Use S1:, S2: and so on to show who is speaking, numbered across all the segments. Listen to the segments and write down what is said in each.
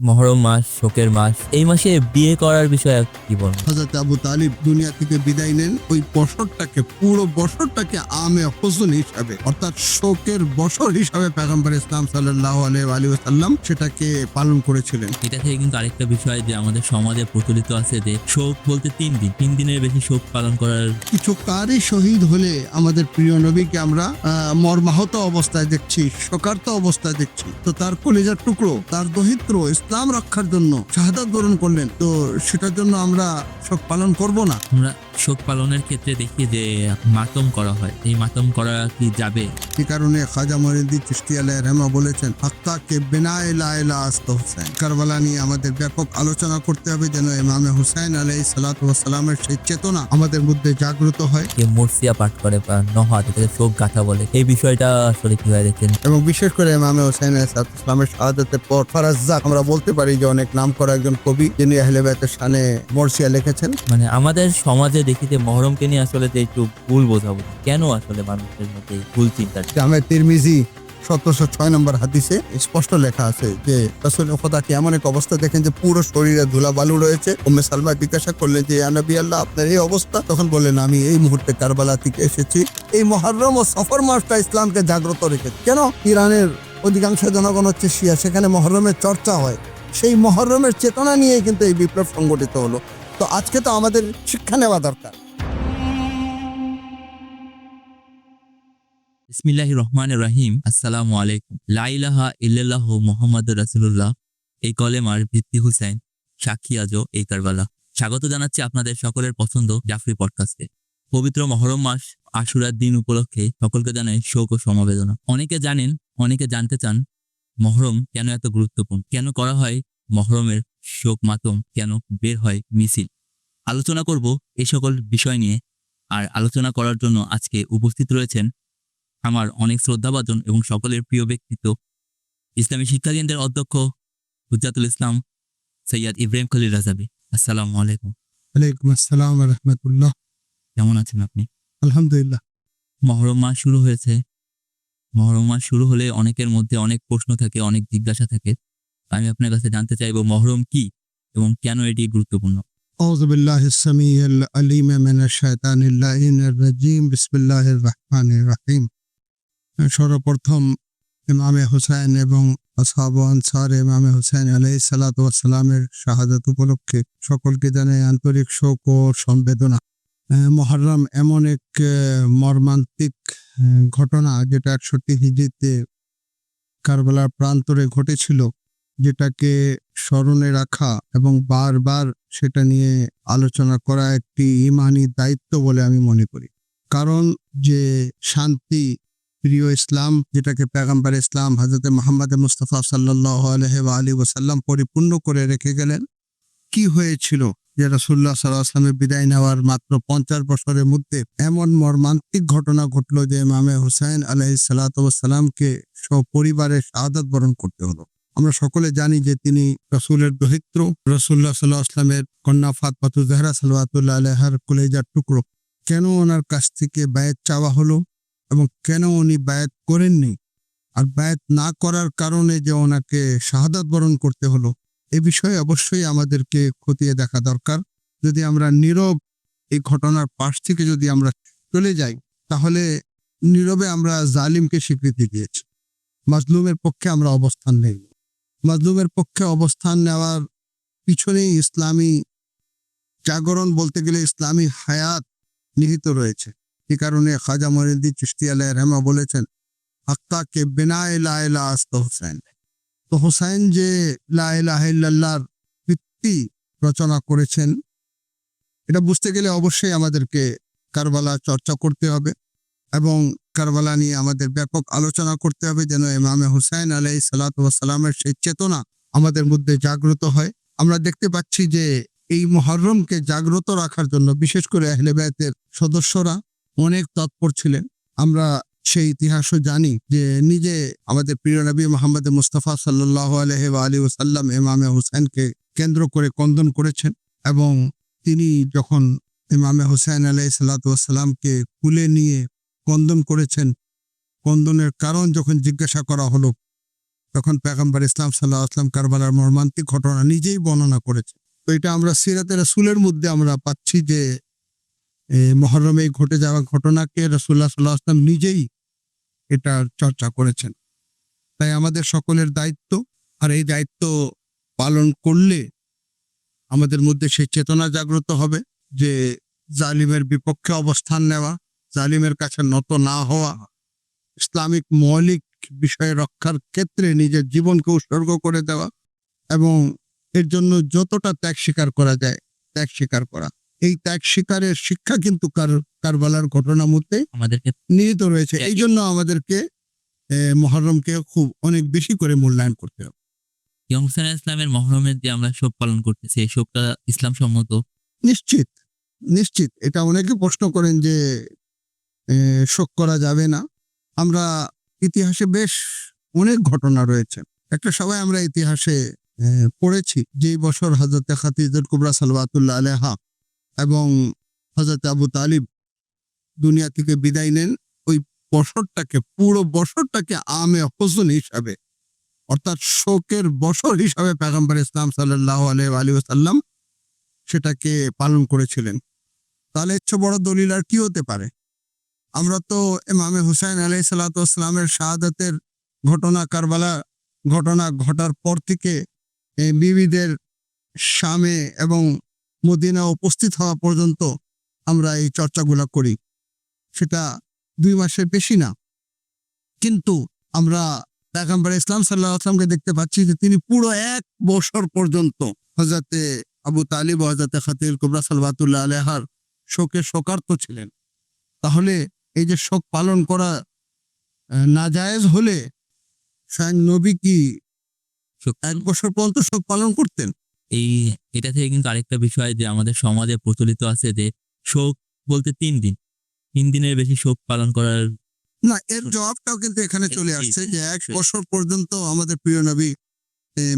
S1: মহরম মাস, শোকের মাস। এই মাসে বিয়ে করার বিষয়ে কি বলবো?
S2: হযরত আবু তালিব দুনিয়া থেকে বিদায় নেন। ওই বছরটাকে, পুরো বছরটাকে আমে হুজুন হিসাবে, অর্থাৎ শোকের বছর হিসাবে পয়গম্বর ইসলাম সাল্লাল্লাহু আলাইহি ওয়াসাল্লাম সেটাকে পালন করেছিলেন।
S1: এটা থেকে কিন্তু আরেকটা বিষয় যে আমাদের সমাজে প্রচলিত আছে যে শোক বলতে 3 দিন, 3 দিনের বেশি শোক পালন করার।
S2: কিছু কারি শহীদ হলে আমাদের প্রিয় নবীকে আমরা মর্মাহত অবস্থায় দেখছি, শোকার্ত অবস্থায় দেখছি। তো তার কলিজার টুকরো, তার দহিত্র ইসলাম রক্ষার জন্য শাহাদাত বরণ করলেন। তো সেটার জন্য আমরা শোক পালন করব না?
S1: আমরা শোক পালনের ক্ষেত্রে দেখি যে মাতম করা হয়। এই মাতম করা কি যাবে?
S2: এই কারণে খাজা মঈনুদ্দিন চিশতি আলাইহির রহমা বলেছেন, হাক্কা কে বিনায়ে লা ইলাহা আস্ত হুসাইন। কারবালা নিয়ে আমাদের ব্যাপক আলোচনা করতে হবে, যেন ইমামে হুসাইন আলাইহিস সালাতু ওয়াস সালামের সেই চেতনা আমাদের মধ্যে জাগ্রত হয়।
S1: কে মুরসিয়া পাঠ করে বা নহাত, এটাকে শোক গাথা বলে। এই বিষয়টা আসলে কিভাবে দেখছেন?
S2: এবং বিশেষ করে ইমামে হুসাইন আলাইহিস সালামের শাহাদাতের পর ফারাজ্জাক, আমরা বলতে পারি যে অনেক নামকরা একজন কবি, যিনি আহলে বাইতের শানে মরসিয়া লিখেছেন।
S1: মানে আমাদের সমাজে দেখি যে মহরমকে নিয়ে আসলে যে একটু ভুল বোঝাবুঝি, কেন আসলে মানুষের মধ্যে এই ভুল চিন্তা?
S2: জামে তিরমিজি 1706 নম্বর হাদিসে স্পষ্ট লেখা আছে যে রাসূল খোদাকে এমন এক অবস্থা দেখেন যে পুরো শরীরে ধুলাবালু রয়েছে। উম্মে সালমা জিজ্ঞাসা করলেন যে ইয়া নবী আল্লাহ, আপনার এই অবস্থা? তখন বললেন, আমি এই মুহূর্তে কারবালা থেকে এসেছি। এই মুহররম ও সফর মাসটা ইসলামকে জাগ্রত রেখেছে। কেন? ইরানের অধিকাংশ জনগণ হচ্ছে শিয়া, সেখানে মহররমের চর্চা হয়। সেই মহররমের চেতনা নিয়ে কিন্তু এই বিপ্লব সংগঠিত হলো। তো আজকে তো আমাদের শিক্ষা নেওয়া দরকার।
S1: বিসমিল্লাহির রহমানির রহিম। আসসালামু আলাইকুম। লা ইলাহা ইল্লাল্লাহু মুহাম্মাদুর রাসূলুল্লাহ। এই কলেমার ভিত্তি হুসাইন, সাক্ষী আজও এই কারবালা। স্বাগত জানাচ্ছি আপনাদের সকলের পছন্দ জাফরি পডকাস্টে। পবিত্র মহরম মাস আশুরার দিন উপলক্ষে সকলকে জানাই শোক ও সমবেদনা। অনেকে জানেন, অনেকে জানতে চান মহরম কেন এত গুরুত্বপূর্ণ, কেন করা হয় মহরমের শোক মাতম, কেন বের হয় মিছিল। আলোচনা করব এই সকল বিষয় নিয়ে। আর আলোচনা করার জন্য আজকে উপস্থিত রয়েছেন আমার অনেক শ্রদ্ধাভাজন এবং সকলের প্রিয় ব্যক্তিত্ব, ইসলামী শিক্ষা কেন্দ্রের অধ্যক্ষ হুজ্জাতুল ইসলাম সৈয়দ ইব্রাহিম খলিল রাজাবি। আসসালামু আলাইকুম।
S2: ওয়ালাইকুম আসসালাম ওয়া রাহমাতুল্লাহ।
S1: কেমন আছেন আপনি?
S2: আলহামদুলিল্লাহ।
S1: মহরম মাস শুরু হয়েছে। মহরম মাস শুরু হলে অনেকের মধ্যে অনেক প্রশ্ন থাকে, অনেক জিজ্ঞাসা থাকে। আমি আপনার কাছে জানতে চাইবো মহরম কি এবং কেন এটি গুরুত্বপূর্ণ।
S2: আউযু বিল্লাহিস সামিউল আলিম মিনাশ শাইতানির লাঈনির রাজিম। বিসমিল্লাহির রহমানির রহিম। সর্বপ্রথম ইমামে হুসাইন এবং আসহাব ও আনসার ইমামে হুসাইন আলাইহিস সালাতু ওয়াস সালামের শাহাদাত উপলক্ষে সকলকে জানাই আন্তরিক শোক ও সমবেদনা। মুহররম এমন এক মর্মান্তিক ঘটনা, যেটা 61 হিজরিতে কারবালার প্রান্তরে ঘটেছিল, যেটাকে স্মরণে রাখা এবং বারবার সেটা নিয়ে আলোচনা করা একটি ইমানি দায়িত্ব বলে আমি মনে করি। কারণ যে শান্তি প্রিয় ইসলাম, যেটাকে পেগম্বর ইসলাম হযরত মুহাম্মদ মুস্তাফা সাল্লাল্লাহু আলাইহি ওয়াসাল্লাম পরিপূর্ণ করে রেখে গেলেন। কি হয়েছিল যে রাসূলুল্লাহ সাল্লাল্লাহু আলাইহি ওয়াসাল্লামের বিদায় নেওয়ার মাত্র 50 বছরের মধ্যে এমন মর্মান্তিক ঘটনা ঘটলো যে ইমামে হুসাইন আলাইহিস সালাতু ওয়াস সালামকে সপরিবারে শাহাদাত বরণ করতে হলো। আমরা সকলে জানি যে তিনি রাসূলের দহিত্র, রাসূলুল্লাহ সাল্লাল্লাহু আলাইহি ওয়াসাল্লামের কন্যা ফাতেমা জাহরা সাল্লাল্লাহু আলাইহার কলিজার টুকরো। কেন ওনার কাছ থেকে বায়াত চাওয়া হলো এবং কেন উনি বায়াত করেননি, আর বায়াত না করার কারণে যে ওনাকে শাহাদাত বরণ করতে হলো, এ বিষয়ে অবশ্যই আমাদেরকে খতিয়ে দেখা দরকার। যদি আমরা নীরব এই ঘটনার পাশ থেকে যদি আমরা চলে যাই, তাহলে নীরবে আমরা জালিমকে স্বীকৃতি দিয়েছি, মাজলুমের পক্ষে আমরা অবস্থান নেই। মাজলুমের পক্ষে অবস্থান নেওয়ার পিছনেই ইসলামী জাগরণ, বলতে গেলে ইসলামী হায়াত নিহিত রয়েছে। এই কারণে খাজা মঈনুদ্দিন চিশতি আলাইহির রহমা বলেছেন, হাক্কা কে বিনায়ে লা ইলাহা আস্ত হুসাইন। তো হুসাইন যে লা ইলাহা ইল্লাল্লাহর ভিত্তি রচনা করেছেন, এটা বুঝতে গেলে অবশ্যই আমাদেরকে কারবালা চর্চা করতে হবে এবং কারবালা নিয়ে আমাদের ব্যাপক আলোচনা করতে হবে, যেন ইমামে হুসাইন আলাইহিস সালাতু ওয়াস সালামের সেই চেতনা আমাদের মধ্যে জাগ্রত হয়। আমরা দেখতে পাচ্ছি যে এই মুহররমকে জাগ্রত রাখার জন্য বিশেষ করে আহলে বাইতের সদস্যরা অনেক তৎপর ছিলেন। আমরা সেই ইতিহাসও জানি যে নিজে আমাদের প্রিয় নবী মুহাম্মদ মুস্তাফা সাল্লাল্লাহু আলাইহি ওয়াসাল্লাম ইমামে হুসাইনকে কেন্দ্র করে কন্দন করেছেন এবং তিনি যখন ইমামে হুসাইন আলাইহিস সালাতু ওয়াস সালামকে কুলে নিয়ে কন্দন করেছেন, কন্দনের কারণ যখন জিজ্ঞাসা করা হলো, তখন পয়গম্বর ইসলাম সাল্লাল্লাহু আলাইহি ওয়াসাল্লাম কারবালার মর্মান্তিক ঘটনা নিজেই বর্ণনা করেছে। তো এটা আমরা সিরাতে রাসূলের মধ্যে আমরা পাচ্ছি যে মুহররমে ঘটে যাওয়া ঘটনাকে রাসূলুল্লাহ সাল্লাল্লাহু আলাইহি ওয়াসাল্লাম নিজেই এটার চর্চা করেছেন। তাই আমাদের সকলের দায়িত্ব, আর এই দায়িত্ব পালন করলে আমাদের মধ্যে সেই চেতনা জাগ্রত হবে যে জালিমের বিপক্ষে অবস্থান নেওয়া, জালিমের কাছে নত না হওয়া, ইসলামিক মৌলিক বিষয় রক্ষার ক্ষেত্রে নিজের জীবনকে উৎসর্গ করে দেওয়া এবং এর জন্য যতটা ত্যাগ স্বীকার করা যায় ত্যাগ স্বীকার করা। এই ত্যাগ স্বীকারের শিক্ষা কিন্তু কারবালার ঘটনার মধ্যে
S1: আমাদেরকে
S2: নিহিত রয়েছে। এই জন্য আমাদেরকে মুহররমকে খুব অনেক বেশি করে মূল্যায়ন করতে হবে।
S1: ইমাম হুসাইন আলাইহিস সালামের মহরমের যে আমরা শোক পালন করতেছি, এই শোকটা ইসলাম সম্মত।
S2: নিশ্চিত নিশ্চিত এটা অনেকে প্রশ্ন করেন যে শোক করা যাবে না। আমরা ইতিহাসে বেশ অনেক ঘটনা রয়েছে। একটা সবাই আমরা ইতিহাসে পড়েছি যেই বছর হযরতে খাদিজাতুল কুবরা সালাওয়াতুল্লাহ আলাইহা এবং হযরত আবু তালিব দুনিয়া থেকে বিদায় নেন, ওই বছরটাকে পুরো বছরটাকে আমে হুজন হিসাবে অর্থাৎ শোকের বছর হিসাবে পয়গম্বর ইসলাম সাল্লাল্লাহু আলাইহি ওয়াসাল্লাম সেটাকে পালন করেছিলেন। তাহলে এর চেয়ে বড় দলিল আর কি হতে পারে? আমরা তো ইমামে হুসাইন আলাইহিস সালাতু ওয়াস সালামের শাহাদাতের ঘটনা, কারবালা ঘটনা ঘটার পর থেকে বিবিদের শামে এবং মদিনা উপস্থিত হওয়া পর্যন্ত আমরা এই চর্চাগুলো করি। সেটা 2 মাসের বেশি না, কিন্তু আমরা পয়গম্বর ইসলাম সাল্লাল্লাহু আলাইহি ওয়াসাল্লামকে দেখতে পাচ্ছি যে তিনি পুরো 1 বছর পর্যন্ত হযরতে আবু তালিব ও হযরতে খাদিজাতুল কুবরা সালাওয়াতুল্লাহ আলাইহার শোকে শোকার্ত ছিলেন। তাহলে এই যে শোক পালন করা নাজায়েজ হলে স্বয়ং নবী কি
S1: শোক
S2: 1 বছর পর্যন্ত শোক পালন করতেন?
S1: এটা থেকে কিন্তু আরেকটা বিষয় যে আমাদের সমাজে প্রচলিত আছে যে শোক বলতে 3 দিন। 3 দিনের বেশি শোক পালন করার
S2: না, এর জবাবটাও কিন্তু এখানে চলে
S1: জি,
S2: আসছে যে 1
S1: জি।
S2: বছর পর্যন্ত আমাদের প্রিয় নবী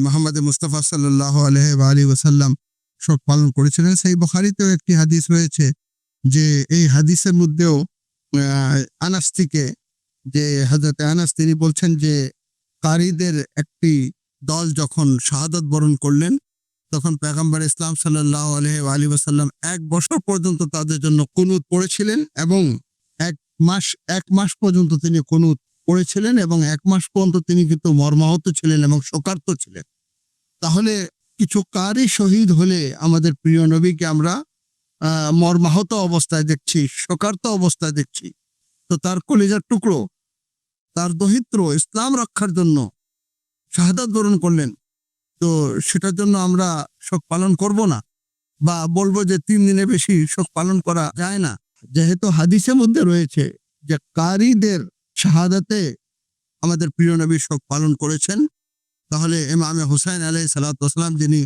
S2: মুহাম্মদ মুস্তাফা সাল্লাল্লাহু আলাইহি ওয়াসাল্লাম শোক পালন করেছিলেন। সেই বুখারীতেও একটি হাদিস রয়েছে যে এই হাদিসের মধ্যেও আনাস থেকে যে হযরতে আনাস তিনি বলছেন যে কারীদের একটি দল যখন শাহাদাত বরণ করলেন তখন পয়গম্বর ইসলাম সাল্লাল্লাহু আলাইহি ওয়াসাল্লাম 1 বছর পর্যন্ত তাদের জন্য কুনুত পড়েছিলেন এবং 1 মাস পর্যন্ত তিনি কুনুত পড়েছিলেন এবং 1 মাস পর্যন্ত তিনি কিন্তু মর্মাহত ছিলেন এবং শোকার্ত ছিলেন। তাহলে কিছু কারি শহীদ হলে আমাদের প্রিয় নবীকে আমরা মর্মাহত অবস্থায় দেখছি, শোকার্ত অবস্থায় দেখছি। তো তার কলিজার টুকরো, তার দহিত্র ইসলাম রক্ষার জন্য শাহাদাত বরণ করলেন। তো সেটার জন্য আমরা শোক পালন করব না বা বলবো যে 3 দিনের বেশি শোক পালন করা যায় না। যেহেতু হাদিসের মধ্যে রয়েছে যে কারীদের শাহাদাতে আমাদের প্রিয় নবী শোক পালন করেছেন, তাহলে ইমামে হুসাইন আলাইহিস সালাতু ওয়াস সালাম যিনি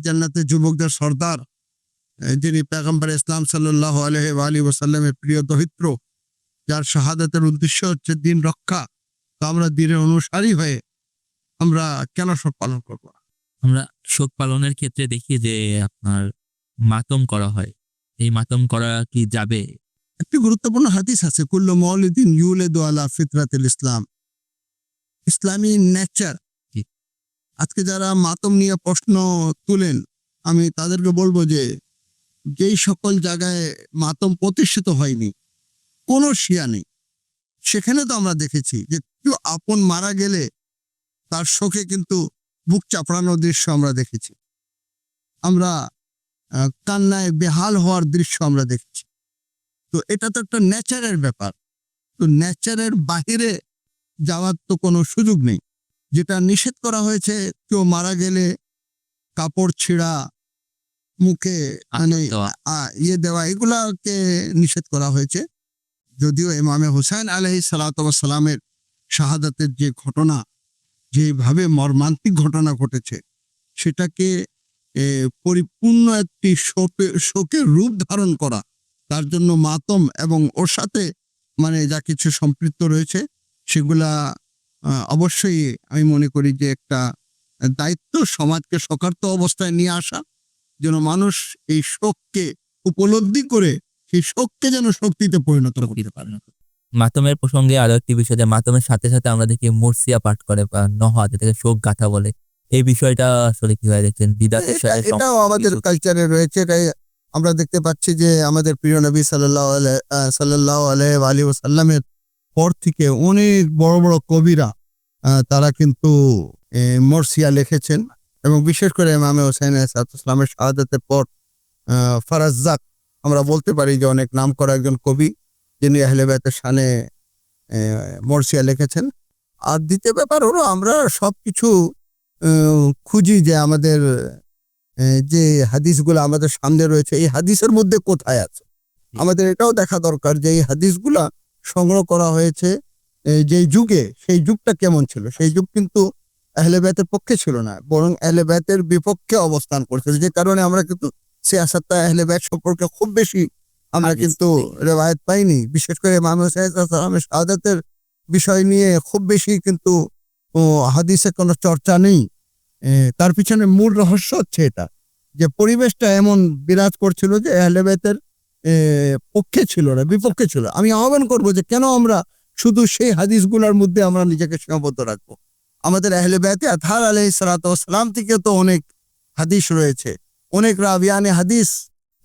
S2: জান্নাতের যুবকদের সর্দার, যিনি পয়গম্বর ইসলাম সাল্লাল্লাহু আলাইহি ওয়াসাল্লামের প্রিয় দহিত্র, যার শাহাদাতের উদ্দেশ্য হচ্ছে দ্বীন রক্ষা, তো আমরা দ্বীনের অনুসারী হয়ে আমরা কেন শোক পালন করব না?
S1: আমরা শোক পালনের ক্ষেত্রে দেখি যে আপনার মাতম করা হয়। এই মাতম করা কি যাবে?
S2: একটি গুরুত্বপূর্ণ হাদিস আছে, কুল্লু মাউলিদিন ইউলাদু আলা ফিতরাতিল ইসলাম। ইসলামী নেচার।
S1: জি।
S2: আজকে যারা মাতম নিয়ে প্রশ্ন তুলেন আমি তাদেরকে বলবো যে যেই সকল জায়গায় মাতম প্রতিষ্ঠিত হয়নি, কোনো শিয়া নেই, সেখানে তো আমরা দেখেছি যে কেউ আপন মারা গেলে তার শোকে কিন্তু বুক চাপড়ানোর দৃশ্য আমরা দেখেছি। আমরা কান্নায় বেহাল হওয়ার দৃশ্য আমরা দেখেছি। তো এটা তো একটা নেচারের ব্যাপার। তো নেচারের বাহিরে যাওয়ার তো কোনো সুযোগ নেই। যেটা নিষেধ করা হয়েছে কেউ মারা গেলে কাপড় ছিঁড়া, মুখে মানে
S1: দেওয়া।
S2: ইয়ে দেওয়া, এগুলাকে নিষেধ করা হয়েছে। যদিও ইমামে হুসাইন আলাইহিস সালাতু ওয়াস সালামের শাহাদাতের যে ঘটনা, যেভাবে মর্মান্তিক ঘটনা ঘটেছে, সেটাকে পরিপূর্ণ একটি শোকের রূপ ধারণ করা, তার জন্য মাতম এবং ওর সাথে মানে যা কিছু সম্পৃক্ত রয়েছে সেগুলা অবশ্যই আমি মনে করি যে একটা দায়িত্ব সমাজকে শোকার্ত অবস্থায় নিয়ে আসা, যেন মানুষ এই শোককে উপলব্ধি করে সেই শোককে যেন শক্তিতে পরিণত করতে পারে।
S1: মাতমের প্রসঙ্গে আরো একটি বিষয়, যে মাতমের সাথে সাথে আমরা দেখি মুরসিয়া পাঠ করে বা নহা, যেটাকে শোক গাথা বলে। এই বিষয়টা আসলে কিভাবে দেখছেন? বিদাতের
S2: এটা
S1: সাথে
S2: এটাও আমাদের কালচারে রয়েছে। এটাই আমরা দেখতে পাচ্ছি যে আমাদের প্রিয় নবী সাল্লাল্লাহু আলাইহি ওয়াসাল্লামের পর থেকে অনেক বড় বড় কবিরা তারা কিন্তু মরসিয়া লিখেছেন, এবং বিশেষ করে ইমামে হোসেন আলাইহিসসালামের শাহাদাতের পর ফারাজ্জাক আমরা বলতে পারি যে অনেক নামকরা একজন কবি, যিনি আহলে বাইতের শানে মরসিয়া লিখেছেন। আর দ্বিতীয় ব্যাপার হলো, আমরা সবকিছু খুঁজি যে আমাদের যে হাদিসগুলো আমাদের সামনে রয়েছে, এই হাদিসের মধ্যে কোথায় আছে। আমাদের এটাও দেখা দরকার যে এই হাদিসগুলা সংগ্রহ করা হয়েছে যে যুগে, সেই যুগটা কেমন ছিল। সেই যুগ কিন্তু আহলে বাইতের পক্ষে ছিল না, বরং আহলে বাইতের বিপক্ষে অবস্থান করছিল, যে কারণে আমরা কিন্তু সিয়াসাতে আহলে বাইত সম্পর্কে খুব বেশি আমরা কিন্তু রেওয়ায়েত পাইনি। বিশেষ করে ইমাম হোসেন আলাইহিসসালামের শাহাদাতের বিষয় নিয়ে খুব বেশি কিন্তু হাদিসে কোনো চর্চা নেই। তার পিছনে মূল রহস্য হচ্ছে এটা, যে পরিবেশটা এমন বিরাজ করছিল যে আহলে বাইতের পক্ষে ছিল না, বিপক্ষে ছিল। আমি আহ্বান করব যে কেন আমরা শুধু সেই হাদিসগুলোর মধ্যে আমরা নিজেকে সীমাবদ্ধ রাখবো। আমাদের আহলে বাইতে আতহার আলাইহিস সালাতু ওয়াস সালাম থেকে তো অনেক হাদিস রয়েছে, অনেক রাবিয়ানে হাদিস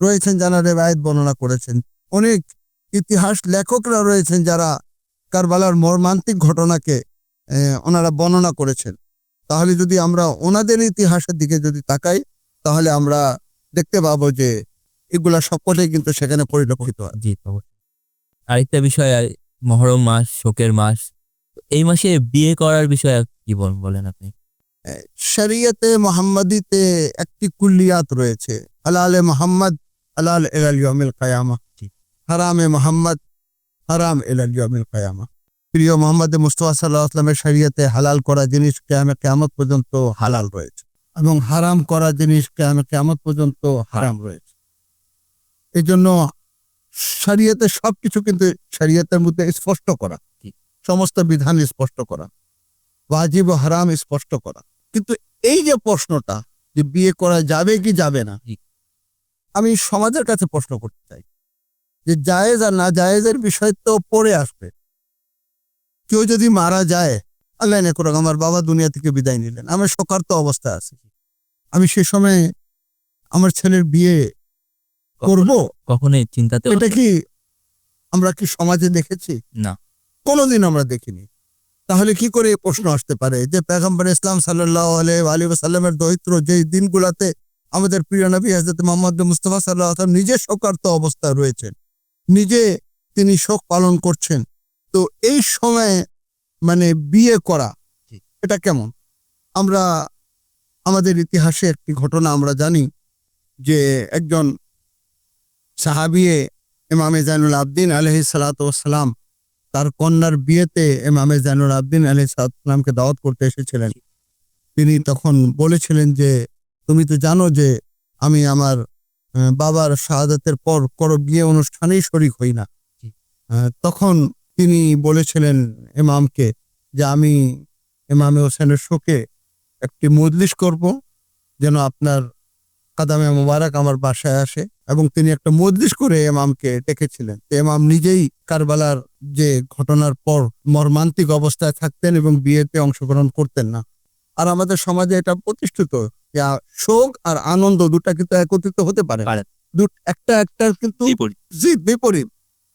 S2: রয়েছেন যারা রিওয়ায়াত বর্ণনা করেছেন, অনেক ইতিহাস লেখকরা রয়েছেন যারা কারবালার মর্মান্তিক ঘটনাকে ওনারা বর্ণনা করেছেন। তাহলে যদি আমরা ওনাদের ইতিহাসের দিকে যদি তাকাই, তাহলে আমরা দেখতে পাবো যে এগুলা সবকটাই কিন্তু সেখানে পরিলক্ষিত হয়।
S1: জি, অবশ্যই। আরেকটা বিষয়, মহরম মাস, শোকের মাস। এই মাসে বিয়ে করার বিষয়ে কি বলেন আপনি?
S2: শরিয়তে মুহাম্মাদিতে একটি কুল্লিয়াত রয়েছে, হালালে মুহাম্মদ হালাল ইলাল ইয়াউমিল কিয়ামা, হারামে মুহাম্মদ হারাম ইলাল ইয়াউমিল কিয়ামা। প্রিয় মুহাম্মদ মুস্তাফা সাল্লাল্লাহু আলাইহি ওয়াসাল্লামের শরিয়তে হালাল করা জিনিস কিয়ামত পর্যন্ত হালাল রয়েছে, এবং হারাম করা জিনিস কিয়ামত পর্যন্ত হারাম রয়েছে। এই জন্য শরিয়তে সবকিছু কিন্তু শরিয়তের মধ্যে স্পষ্ট করা, সমস্ত বিধান স্পষ্ট করা, ওয়াজিব ও হারাম স্পষ্ট করা। কিন্তু এই যে প্রশ্নটা যে বিয়ে করা যাবে কি যাবে না, আমি সমাজের কাছে প্রশ্ন করতে চাই যে জায়েজ আর না জায়েজের বিষয় তো পরে আসবে। কেউ যদি মারা যায়, আল্লাহ না করুক, আমার বাবা দুনিয়া থেকে বিদায় নিলেন, আমার শোকার্ত অবস্থা আছে, আমি সে সময় আমার ছেলের বিয়ে করব?
S1: কখনোই চিন্তাতে
S2: এটা কি আমরা কি সমাজে দেখেছি?
S1: না,
S2: কোনোদিন আমরা দেখিনি। তাহলে কি করে এই প্রশ্ন আসতে পারে যে পয়গম্বর ইসলাম সাল্লাল্লাহু আলাইহি ওয়াসাল্লামের দরিদ্র যেই দিনগুলোতে আমাদের প্রিয় নবী হযরত মুহাম্মদ মুস্তাফা সাল্লাল্লাহু আলাইহি ওয়াসাল্লাম নিজে শোকার্ত অবস্থায় রয়েছেন, নিজে তিনি শোক পালন করছেন, তো এই সময়ে মানে বিয়ে করা এটা কেমন? আমরা আমাদের ইতিহাসে একটি ঘটনা আমরা জানি যে একজন সাহাবিয়ে ইমামে জাইনুল আবদিন আলাইহিস সালাতু ওয়াস সালাম তার কন্যার বিয়েতে ইমামে জাইনুল আবদিন আলাইহিস সালাতু ওয়াস সালামকে দাওয়াত করতে এসেছিলেন। তিনি তখন বলেছিলেন যে তুমি তো জানো যে আমি আমার বাবার শাহাদাতের পর কোনো বিয়ে অনুষ্ঠানেই শরীক হই না। তখন তিনি বলেছিলেন ইমামকে যে আমি ইমামে হোসেনের শোকে একটি মজলিস করব, যেন আপনার কাদামে মোবারক আমার বাসায় আসে, এবং তিনি একটা মজলিস করে ইমামকে ডেকেছিলেন। ইমাম নিজেই কারবালার যে ঘটনার পর মর্মান্তিক অবস্থায় থাকতেন এবং বিয়েতে অংশগ্রহণ করতেন না। আর আমাদের সমাজে এটা প্রতিষ্ঠিত যে শোক আর আনন্দ দুটা কিন্তু একত্রিত হতে পারে, একটা কিন্তু বিপরীত।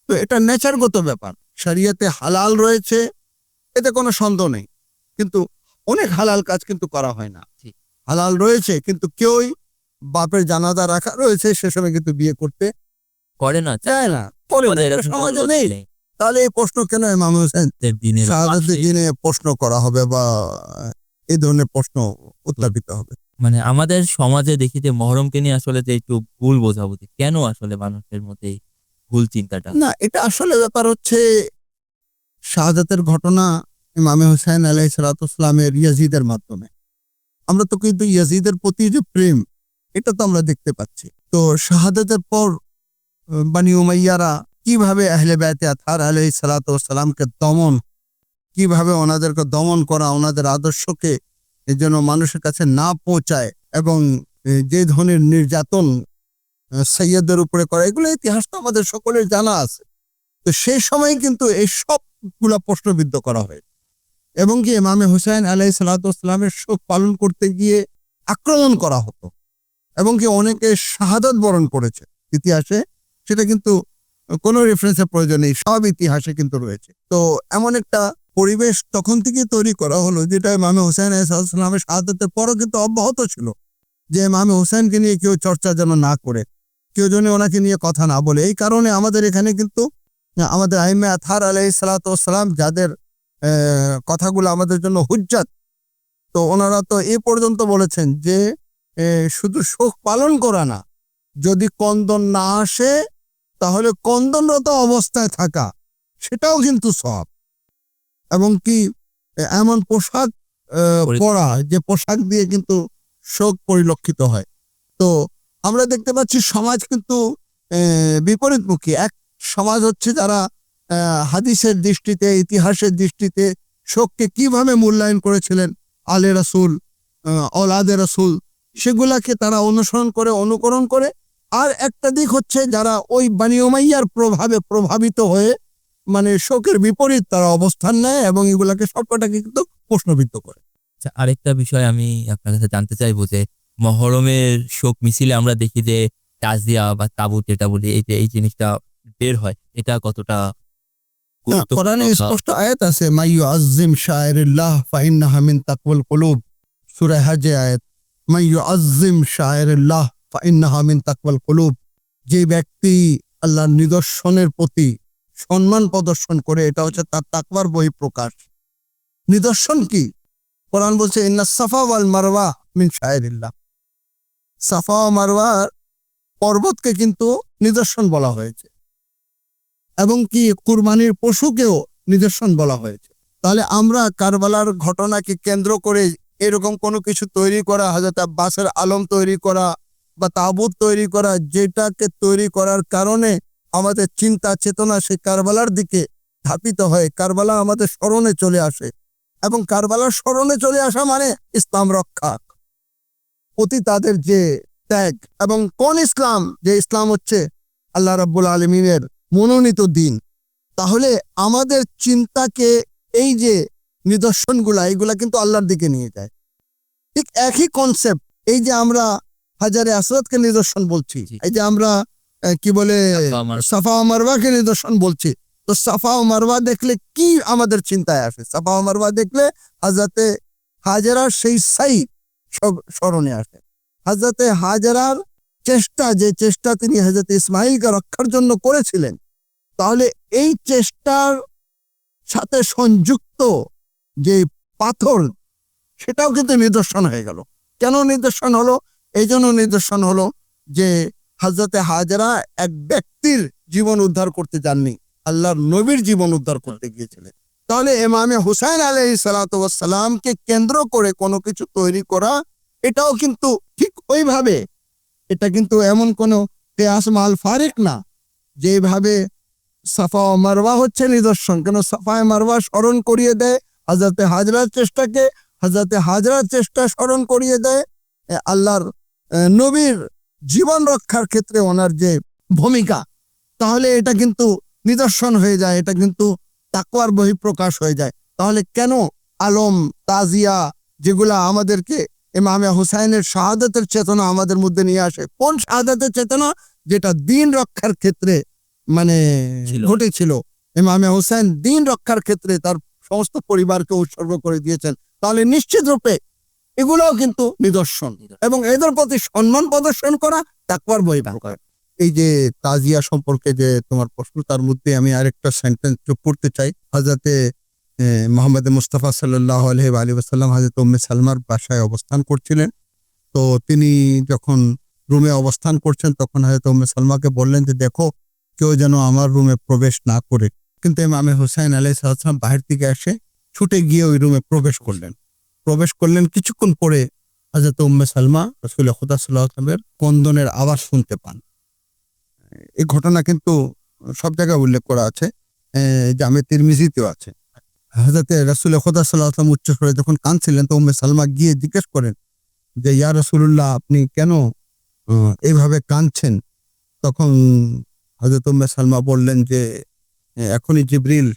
S2: তো এটা নেচারগত ব্যাপার, শরিয়তে হালাল রয়েছে, এতে কোনো সন্দেহ নেই, কিন্তু অনেক হালাল কাজ কিন্তু করা হয় না। হালাল রয়েছে কিন্তু কেউই বাপের জানাজা রাখা রয়েছে সে সময় কিন্তু বিয়ে করতে
S1: করে না,
S2: চায় না, সমাজে নেই। তাহলে এই প্রশ্ন কেন ইমাম হোসেন শাহাদাতের দিনে প্রশ্ন করা হবে বা এই ধরনের প্রশ্ন উত্থাপিত হবে?
S1: মানে আমাদের সমাজে দেখি যে মহরমকে নিয়ে আসলে যে একটু ভুল বোঝাবুঝি, কেন আসলে মানুষের মধ্যে এই ভুল চিন্তাটা?
S2: না, এটা আসলে ব্যাপার হচ্ছে শাহাদাতের ঘটনা ইমামে হোসেন আলাইহিস সালাতু ওয়াস সালামের ইয়াজিদের মাধ্যমে। আমরা তো কিন্তু ইয়াজিদের প্রতি যে প্রেম, এটা তো আমরা দেখতে পাচ্ছি। তো শাহাদাতের পর বানি উমাইয়ারা কিভাবে আহলে বাইতে আতহার আলাইহিস সালাতু ওয়াস সালামকে কিভাবে ওনাদেরকে দমন করা, ওনাদের আদর্শকে এই জন্য মানুষের কাছে না পৌঁছায়, এবং যে ধরনের নির্যাতন সৈয়দদের উপরে করা, এগুলো ইতিহাস তো আমাদের সকলের জানা আছে। তো সেই সময় কিন্তু এই সবগুলা প্রশ্নবিদ্ধ করা হয় এবং কি ইমামে হুসাইন আলাইহিস সালামের শোক পালন করতে গিয়ে আক্রমণ করা হতো এবং কি অনেকে শাহাদাত বরণ করেছে ইতিহাসে। সেটা কিন্তু কোনো রেফারেন্সের প্রয়োজন নেই, সব ইতিহাসে কিন্তু রয়েছে। তো এমন একটা পরিবেশ তখন থেকে তৈরি করা হলো যেটা ইমামে হুসাইন আলাইহিস সালামের শাহাদাতের পরও কিন্তু অব্যাহত ছিল, যে ইমামে হুসাইনকে নিয়ে কেউ চর্চা যেন না করে, কেউ যেন ওনাকে নিয়ে কথা না বলে। এই কারণে আমাদের এখানে কিন্তু আমাদের আইমে আতহার আলাইহিস সালাম যাদের কথাগুলো আমাদের জন্য হুজ্জাত, তো ওনারা তো এ পর্যন্ত বলেছেন যে শুধু শোক পালন করা না, যদি কন্দন না আসে তাহলে কন্দনরত অবস্থায় থাকা সেটাও কিন্তু সওয়াব। এবং কি এমন পোশাক পরা যে পোশাক দিয়ে কিন্তু শোক পরিলক্ষিত হয়। তো আমরা দেখতে পাচ্ছি সমাজ কিন্তু বিপরীতমুখী। এক সমাজ হচ্ছে যারা হাদিসের দৃষ্টিতে, ইতিহাসের দৃষ্টিতে শোককে কিভাবে মূল্যায়ন করেছিলেন আলে রাসূল, ওলাদে রাসূল, সেগুলাকে তারা অনুসরণ করে, অনুকরণ করে। আর একটা দিক হচ্ছে যারা ওই বানি উমাইয়ার প্রভাবে প্রভাবিত হয়ে মানে শোকের বিপরীত তারা অবস্থান নেয় এবং এগুলাকে সবকটাকে কিন্তু প্রশ্নবিদ্ধ করে।
S1: আচ্ছা, আরেকটা বিষয় আমি আপনার কাছে জানতে চাইবো যে মহরমের শোক মিছিলে আমরা দেখি যে তাজিয়া বা তাবুত যেটা বলি, এই যে এই জিনিসটা বের হয়, এটা কতটা গুরুত্বপূর্ণ?
S2: কোরআনে স্পষ্ট আয়াত আছে, মা ইউআযযিম শাআইরিল্লাহ ফাইন্নাহা মিন তাকওয়াল কুলুব, সূরা হজে আয়াত, মা ইউআযযিম শাআইরিল্লাহ ফাইন্নাহা মিন তাকওয়াল কুলুব। যে ব্যক্তি আল্লাহর নিদর্শনের প্রতি সম্মান প্রদর্শন করে, এটা হচ্ছে তার তাকওয়ার বহিঃপ্রকাশ। নিদর্শন কি? কোরআন বলছে ইন্নাস সাফা ওয়াল মারওয়া মিন শাআইরিল্লাহ। সাফা ও মারওয়ার পর্বতকে কিন্তু নিদর্শন বলা হয়েছে এবং কি কুরবানির পশুকেও নিদর্শন বলা হয়েছে। তাহলে আমরা কারবালার ঘটনাকে কেন্দ্র করে এরকম কোনো কিছু তৈরি করা, হযরত আব্বাসের আলম তৈরি করা বা তাবুত তৈরি করা, যেটাকে তৈরি করার কারণে আমাদের চিন্তা চেতনা সেই কারবালার দিকে ধাপিত হয়, কারবালা আমাদের স্মরণে চলে আসে এবং কারবালার স্মরণে চলে আসা মানে ইসলাম রক্ষা, প্রতি তাদের যে ত্যাগ। এবং কোন ইসলাম? যে ইসলাম হচ্ছে আল্লাহ রাব্বুল আলামিনের মনোনীত দিন। তাহলে আমাদের চিন্তাকে এই যে নিদর্শনগুলা, এগুলা কিন্তু আল্লাহর দিকে নিয়ে যায়। ঠিক একই কনসেপ্ট, এই যে আমরা হাজারে আসওয়াদকে নিদর্শন বলছি, এই যে আমরা কি বলে সাফা ও মারওয়াকে নিদর্শন বলছি, তো সাফা ও মারওয়া দেখলে কি আমাদের চিন্তায় আসে? সাফা ও মারওয়া দেখলে হযরতে হাজেরার সেই সাই স্মরণে আসে। হযরতে হাজেরার চেষ্টা, যে চেষ্টা তিনি হযরত ইসমাইলকে রক্ষার জন্য করেছিলেন, তাহলে এই চেষ্টার সাথে সংযুক্ত যে পাথর, সেটাও কিন্তু নিদর্শন হয়ে গেল। কেন নিদর্শন হলো? এই জন্য নিদর্শন হলো যে হযরতে হাজেরা এক ব্যক্তির জীবন উদ্ধার করতে যাননি, আল্লাহর নবীর জীবন উদ্ধার করতে গিয়েছিলেন। তাহলে ইমামে হুসাইন আলাইহিস সালামকে কেন্দ্র করে কোনো কিছু তৈরি করা, এটাও কিন্তু ঠিক ওইভাবে, এটা কিন্তু এমন কোনো কিয়াস মাল ফারিক না যেভাবে সাফা ও মারওয়া হচ্ছে নিদর্শন। কেন? সাফা ও মারওয়া স্মরণ করিয়ে দেয় হযরতে হাজরার চেষ্টাকে, হযরতে হাজরার চেষ্টা স্মরণ করিয়ে দেয় আল্লাহর নবীর জীবন রক্ষার ক্ষেত্রে ওনার যে ভূমিকা। তাহলে এটা কিন্তু নিদর্শন হয়ে যায়, এটা কিন্তু তাকওয়ার বহিঃপ্রকাশ হয়ে যায়। তাহলে কেন আলম, তাজিয়া, যেগুলা আমাদেরকে ইমামে হুসাইনের শাহাদাতের চেতনা আমাদের মধ্যে নিয়ে আসে, কোন শাহাদাতের চেতনা? যেটা দিন রক্ষার ক্ষেত্রে মানে ঘটেছিল। ইমামে হুসাইন দিন রক্ষার ক্ষেত্রে তার সমস্ত পরিবারকে উৎসর্গ করে দিয়েছেন। তাহলে নিশ্চিত রূপে এগুলোও কিন্তু নিদর্শন এবং এদের প্রতি সম্মান প্রদর্শন করা তাকওয়ার বহিঃপ্রকাশ। এই যে তাজিয়া সম্পর্কে যে তোমার প্রশ্ন, তার মধ্যে আমি আরেকটা সেন্টেন্স যোগ করতে চাই। হযরতে মুহাম্মদ মুস্তাফা সাল্লাল্লাহু আলাইহি ওয়া আলিহি ওয়াসাল্লাম হযরত উম্মে সালমার বাসায় অবস্থান করছিলেন। তো তিনি যখন রুমে অবস্থান করছেন, তখন হযরত উম্মে সালমাকে বললেন যে দেখো, কেউ যেন আমার রুমে প্রবেশ না করে। কিন্তু ইমামে হুসাইন আলাইহিস সালাম বাহির থেকে এসে ছুটে গিয়ে ওই রুমে প্রবেশ করলেন। কিছুক্ষণ পরে হযরত উম্মে সালমা রাসূল খুদা সাল্লাল্লাহু আলাইহি ওয়াসাল্লামের কন্দনের আওয়াজ শুনতে পান। এই ঘটনা কিন্তু সব জায়গায় উল্লেখ করা আছে, জামে তিরমিজিতেও আছে। হযরতে রাসূল খুদা সাল্লাল্লাহু আলাইহি ওয়াসাল্লাম উচ্চ স্বরে যখন কাঁদছিলেন, তো উম্মে সালমা গিয়ে জিজ্ঞেস করেন যে ইয়া রাসূলুল্লাহ, আপনি কেন এইভাবে কাঁদছেন? তখন হযরত উম্মে সালমা বললেন যে এখনই জিবরিল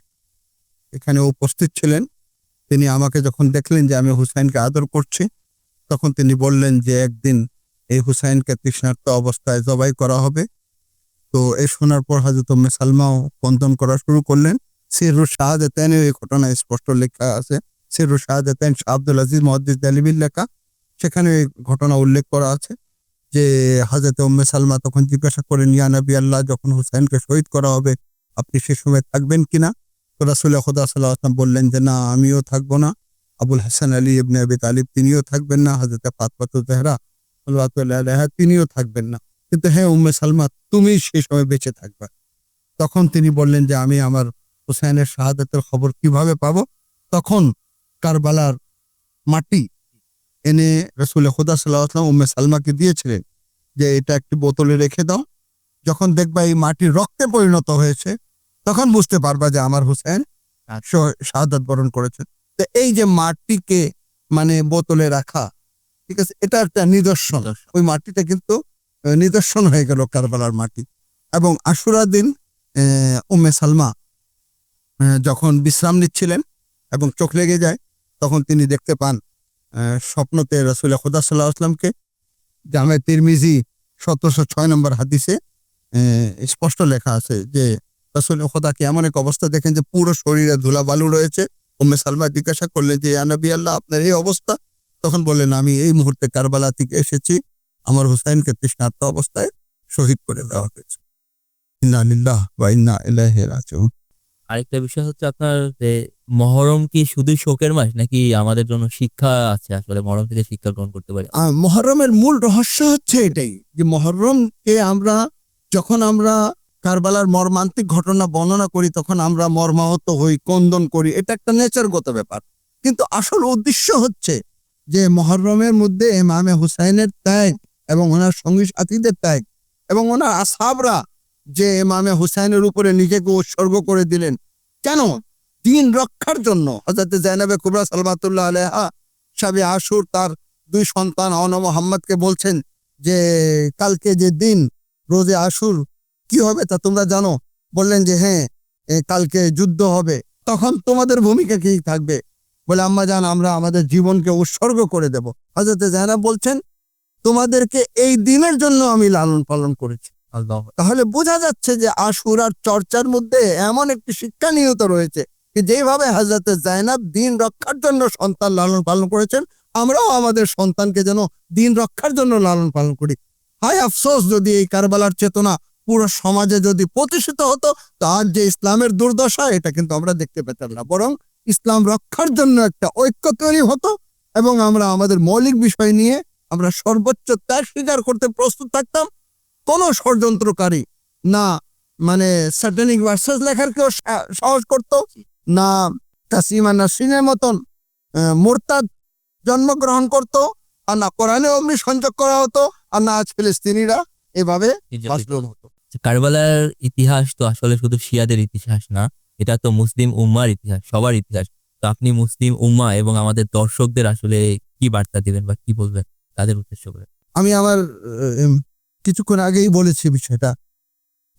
S2: এখানে উপস্থিত ছিলেন। তিনি আমাকে যখন দেখলেন যে আমি হুসাইনকে আদর করছি, তখন তিনি বললেন যে একদিন এই হুসাইনকে তৃষ্ণার্ত অবস্থায় জবাই করা হবে। তো এই শোনার পর হযরত উম্মে সালমাও ক্রন্দন করা শুরু করলেন। সিররু শাহাদাতাইনে এই ঘটনা স্পষ্ট লেখা আছে। সিররু শাহাদাতাইন শাহ আব্দুল আজিজ মুহাদ্দিস দেহলভির লেখা। সেখানে এই ঘটনা উল্লেখ করা আছে যে হযরত উম্মে সালমা তখন জিজ্ঞাসা করেন, ইয়া নবী আল্লাহ, যখন হুসাইনকে শহীদ করা হবে আপনি সে সময় থাকবেন কিনা? তো রাসূল খুদা সাল্লাল্লাহু আলাইহি ওয়াসাল্লাম বললেন যে না, আমিও থাকবো না, আবুল হাসান আলী ইবনে আবি তালিব তিনিও থাকবেন না, হযরত ফাতেমাতুজ জাহরা সাল্লাল্লাহু আলাইহা তিনিও থাকবেন না, কিন্তু হ্যাঁ উম্মে সালমা তুমি সেই সময় বেঁচে থাকবা। তখন তিনি বললেন যে আমি আমার হুসাইনের শাহাদাতের খবর কিভাবে পাবো? তখন কারবালার মাটি এনে রাসূল খুদা সাল্লাল্লাহু আলাইহি ওয়াসাল্লাম উম্মে সালমাকে দিয়েছিলেন যে এটা একটি বোতলে রেখে দাও, যখন দেখবা এই মাটি রক্তে পরিণত হয়েছে তখন বুঝতে পারবা যে আমার হুসাইন শাহাদাত বরণ করেছেন। তো এই যে মাটিকে মানে বোতলে রাখা, ঠিক আছে, এটা একটা নিদর্শন। ওই মাটিটা কিন্তু নিদর্শন হয়ে গেল কারবালার মাটি। এবং আশুরা দিন উম্মে সালমা যখন বিশ্রাম নিচ্ছিলেন এবং চোখ লেগে যায়, তখন তিনি দেখতে পান স্বপ্নতে রাসূল খুদা সাল্লাল্লাহু আলাইহি ওয়াসাল্লামকে। জামে তিরমিজি 1706 নম্বর হাদিসে স্পষ্ট লেখা আছে যে রাসূল খোদাকে এমন এক অবস্থা দেখেন যে পুরো শরীরে ধুলাবালু রয়েছে। উম্মে সালমা জিজ্ঞাসা করলেন যে ইয়া নবী আল্লাহ, আপনার এই অবস্থা? তখন বললেন, আমি এই মুহূর্তে কারবালা থেকে এসেছি, আমার হুসাইনকে তৃষ্ণার্ত অবস্থায় শহীদ করে দেওয়া হয়েছে। ইন্না লিল্লাহি ওয়া ইন্না ইলাইহি রাজিউন।
S1: আরেকটা বিষয় হচ্ছে আপনার যে মহরম কি শুধু শোকের মাস, নাকি আমাদের জন্য শিক্ষা আছে? আসলে মহরম থেকে শিক্ষা গ্রহণ করতে পারি।
S2: মুহররমের মূল রহস্য হচ্ছে এটাই যে মুহররমকে আমরা যখন আমরা কারবালার মর্মান্তিক ঘটনা বর্ণনা করি তখন আমরা মর্মাহত হই, ক্রন্দন করি, এটা একটা নেচারগত ব্যাপার। কিন্তু আসল উদ্দেশ্য হচ্ছে যে মুহররমের মধ্যে ইমামে হুসাইনের ত্যাগ এবং ওনার সঙ্গী সাথীদের ত্যাগ এবং ওনার আসহাবরা যে ইমামে হুসাইনের উপরে নিজেকে উৎসর্গ করে দিলেন, কেন? দিন রক্ষার জন্য। হযরত জায়নাবে কুবরা সালাওয়াতুল্লাহ আলাইহা শাবে আশুর তার 2 সন্তান আওন মুহাম্মদকে বলছেন যে কালকে যে দিন রোজে আশুর কি হবে তা তোমরা জানো? বললেন যে হ্যাঁ, কালকে যুদ্ধ হবে। তখন তোমাদের ভূমিকা কি থাকবে? বলে আম্মা জান, আমরা আমাদের জীবনকে উৎসর্গ করে দেব। হযরত জায়নাব বলছেন, তোমাদেরকে এই দিনের জন্য আমি লালন পালন করেছি। তাহলে বোঝা যাচ্ছে যে আশুরার চর্চার মধ্যে এমন একটি শিক্ষা নিহিত রয়েছে যে যেভাবে হযরত জায়নাব দিন রক্ষার জন্য সন্তান লালন পালন করেছেন, আমরাও আমাদের সন্তানকে যেন দিন রক্ষার জন্য লালন পালন করি। হায় আফসোস, যদি এই কারবালার চেতনা পুরো সমাজে যদি প্রতিষ্ঠিত হতো, তার যে ইসলামের দুর্দশা এটা কিন্তু আমরা দেখতে পেতাম না, বরং ইসলাম রক্ষার জন্য একটা ঐক্য তৈরি হতো এবং আমরা আমাদের মৌলিক বিষয় নিয়ে আমরা সর্বোচ্চ ত্যাগ স্বীকার করতে প্রস্তুত থাকতাম। কোন ষড়যন্ত্রকারী না মানে স্যাটানিক ভার্সেস লেখার কেউ সাহস করত না, তাসিমা নাসরিনের মতন মুরতাদ জন্মগ্রহণ করত, আর না কোরআনে অগ্নি সংযোগ করা হতো, আর না আজ ফিলিস্তিনিরা এভাবে বাঁচল হতো।
S1: কারবালার ইতিহাস তো আসলে শুধু শিয়াদের ইতিহাস না, এটা তো মুসলিম উম্মার ইতিহাস, সবার ইতিহাস। তো আপনি মুসলিম উম্মা এবং আমাদের দর্শকদের আসলে কি বার্তা দিবেন বা কি বলবেন তাদের উদ্দেশ্য করে?
S2: আমি আমার কিছুক্ষণ আগেই বলেছি বিষয়টা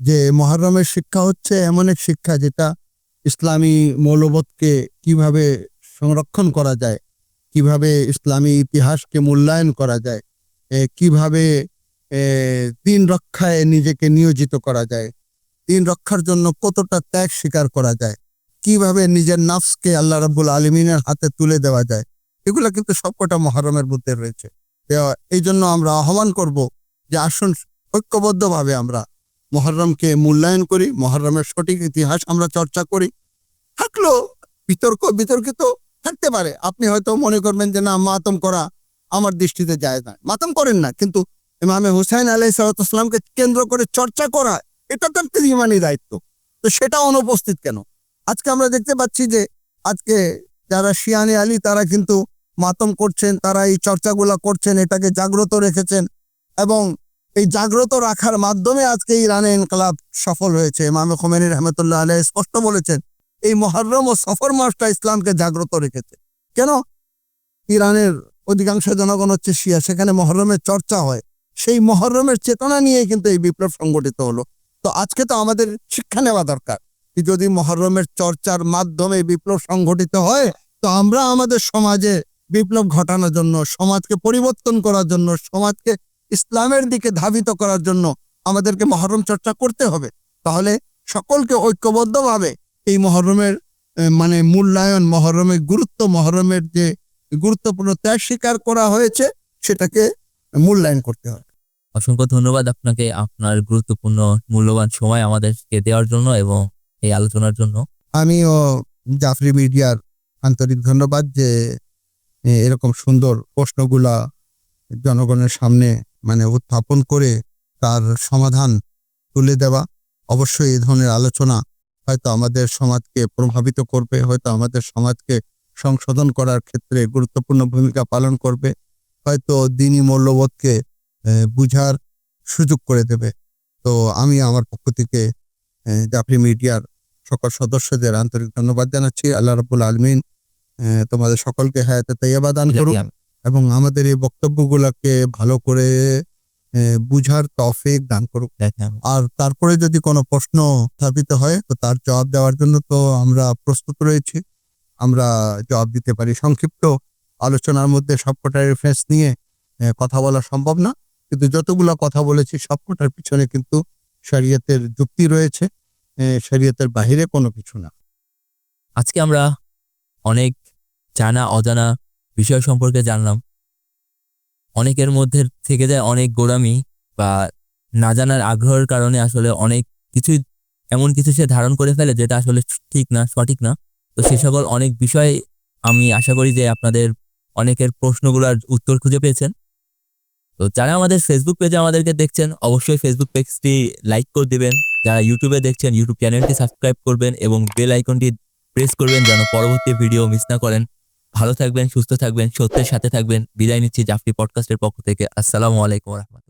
S2: যে মুহররমের শিক্ষা হচ্ছে এমন এক শিক্ষা যেটা ইসলামী মৌলবোধকে কিভাবে সংরক্ষণ করা যায়, কিভাবে ইসলামী ইতিহাসকে মূল্যায়ন করা যায়, কিভাবে দিন রক্ষায় নিজেকে নিয়োজিত করা যায়, দিন রক্ষার জন্য কতটা ত্যাগ স্বীকার করা যায়, কিভাবে নিজের নফসকে আল্লাহ রাব্বুল আলামিনের হাতে তুলে দেওয়া যায়, এগুলো কিন্তু সবকটা মুহররমের মধ্যে রয়েছে। এই জন্য আমরা আহ্বান করব যে আসুন ঐক্যবদ্ধভাবে আমরা মুহররমকে মূল্যায়ন করি, মুহররমের সঠিক ইতিহাস আমরা চর্চা করি। থাকলো বিতর্কিত থাকতে পারে, আপনি হয়তো মনে করবেন যে না, মাতম করা আমার দৃষ্টিতে যায় না, মাতম করেন না, কিন্তু ইমামে হুসাইন আলাইহিস সালামকে কেন্দ্র করে চর্চা করা এটা তার ইমানি দায়িত্ব। তো সেটা অনুপস্থিত কেন? আজকে আমরা দেখতে পাচ্ছি যে আজকে যারা শিয়ানে আলী তারা কিন্তু মাতম করছেন, তারা এই চর্চাগুলা করছেন, এটাকে জাগ্রত রেখেছেন এবং এই জাগ্রত রাখার মাধ্যমে আজকে ইরানে ইনকলাব সফল হয়েছে। ইমাম খোমেনি রহমতুল্লাহ আলাইহি স্পষ্ট বলেছেন এই মুহররম ও সফর মাসটা ইসলামকে জাগ্রত রেখেছে। কেন? ইরানের অধিকাংশ জনগণ হচ্ছে শিয়া, সেখানে মুহররমের চর্চা হয়, সেই মুহররমের চেতনা নিয়ে কিন্তু এই বিপ্লব সংগঠিত হলো। তো আজকে তো আমাদের শিক্ষা নেওয়া দরকার যদি মুহররমের চর্চার মাধ্যমে বিপ্লব সংঘটিত হয়, তো আমরা আমাদের সমাজে বিপ্লব ঘটানোর জন্য, সমাজকে পরিবর্তন করার জন্য, সমাজকে ইসলামের দিকে ধাবিত করার জন্য আমাদেরকে মুহররম চর্চা করতে হবে। তাহলে সকলকে ঐক্যবদ্ধভাবে এই মুহররমের মানে মূল্যায়ন, মুহররমের গুরুত্ব, মুহররমের যে গুরুত্বপূর্ণ ত্যাগ স্বীকার করা হয়েছে সেটাকে মূল্যায়ন করতে হবে।
S1: অসংখ্য ধন্যবাদ আপনাকে আপনার গুরুত্বপূর্ণ মূল্যবান সময় আমাদেরকে দেওয়ার জন্য এবং এই আলোচনার জন্য।
S2: আমিও জাফরি মিডিয়ার আন্তরিক ধন্যবাদ যে এরকম সুন্দর প্রশ্নগুলা জনগণের সামনে মানে উত্থাপন করে তার সমাধান তুলে দেওয়া। অবশ্যই এই ধরনের আলোচনা হয়তো আমাদের সমাজকে প্রভাবিত করবে, হয়তো আমাদের সমাজকে সংশোধন করার ক্ষেত্রে গুরুত্বপূর্ণ ভূমিকা পালন করবে, হয়তো দ্বীনি মূল্যবোধকে বুঝার সুযোগ করে দেবে। তো আমি আমার পক্ষ থেকে জাফরি মিডিয়ার সকল সদস্যদের আন্তরিক ধন্যবাদ জানাচ্ছি। আল্লাহ রাব্বুল আলামিন তোমাদের সকলকে হায়াতে তাইয়্যিবা দান করুন এবং আমাদের এই বক্তব্যগুলোকে ভালো করে বুঝার তৌফিক দান করুক। আর তারপরে যদি কোনো প্রশ্ন উত্থাপিত হয় তো তার জবাব দেওয়ার জন্য তো আমরা প্রস্তুত রয়েছি, আমরা জবাব দিতে পারি। সংক্ষিপ্ত আলোচনার মধ্যে সবকটা রেফারেন্স নিয়ে কথা বলা সম্ভব না, কিন্তু যতগুলো কথা বলেছি সবকটার পিছনে কিন্তু শরীয়তের যুক্তি রয়েছে, শরীয়তের বাহিরে কোনো কিছু না।
S1: আজকে আমরা অনেক জানা অজানা বিষয় সম্পর্কে জানলাম। অনেকের মধ্যে থেকে যায় অনেক গোড়ামি বা না জানার আগ্রহের কারণে আসলে অনেক কিছুই এমন কিছু সে ধারণ করে ফেলে যেটা আসলে ঠিক না, সঠিক না। তো সে সকল অনেক বিষয় আমি আশা করি যে আপনাদের অনেকের প্রশ্নগুলোর উত্তর খুঁজে পেয়েছেন। তো যারা আমাদের ফেসবুক পেজে আমাদেরকে দেখছেন অবশ্যই ফেসবুক পেজটি লাইক করে দিবেন। যারা ইউটিউবে দেখছেন ইউটিউব চ্যানেলটি সাবস্ক্রাইব করবেন এবং বেল আইকনটি প্রেস করবেন যেন পরবর্তী ভিডিও মিস না করেন। ভালো থাকবেন, সুস্থ থাকবেন, সত্যের সাথে থাকবেন। বিদায় নিচ্ছি জাফরি পডকাস্টের পক্ষ থেকে। আসসালামু আলাইকুম ওয়া রাহমাতুল্লাহ।